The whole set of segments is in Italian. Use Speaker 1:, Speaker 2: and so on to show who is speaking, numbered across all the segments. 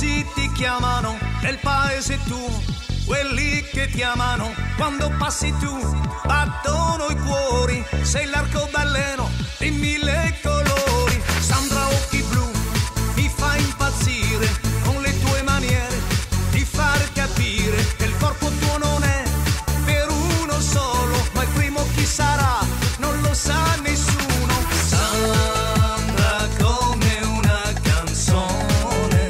Speaker 1: così ti chiamano nel paese tuo, quelli che ti amano quando passi tu, battono i cuori, sei l'arcobaleno di mille colori. Sandra occhi blu, mi fa impazzire con le tue maniere di far capire che il corpo tuo non è per uno solo, ma il primo chi sarà non lo sa nessuno. Sandra come una canzone,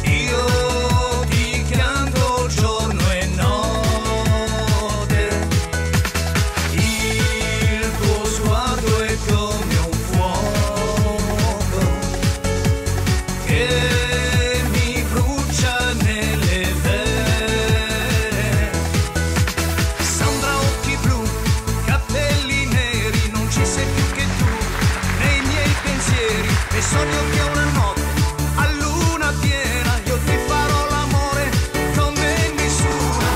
Speaker 1: io ti canto giorno e notte, il tuo sguardo è come un fuoco che mi brucia nelle vene. Sandra occhi blu, capelli neri, non ci sei più che tu nei miei pensieri, e sogno che una notte a luna piena io ti farò l'amore come nessuna.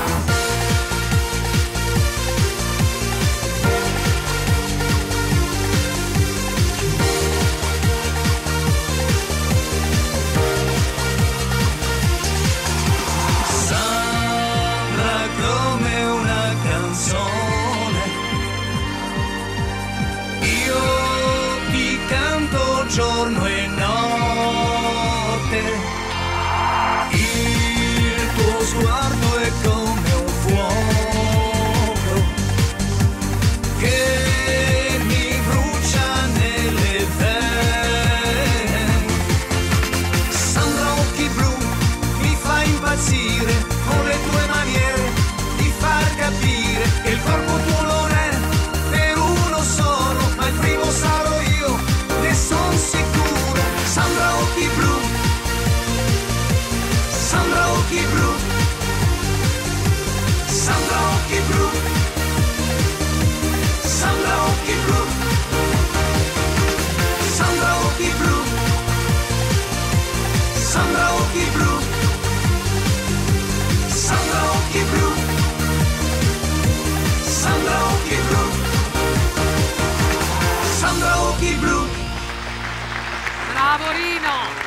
Speaker 1: Sandra come una canzone, io ti canto giorno e notte, il tuo sguardo è come un fuoco che mi brucia nelle vene. Sandra occhi blu, mi fa impazzire con le tue maniere di far capire che il corpo tuo non è per uno solo, ma il primo sarò io, ne son sicuro. Sandra occhi blu, Sandra occhi blu, Sandra occhi blu, Sandra occhi blu, Sandra occhi blu, Sandra occhi blu, Sandra occhi blu, Sandra occhi blu, Sandra occhi blu.
Speaker 2: Bravo Rino!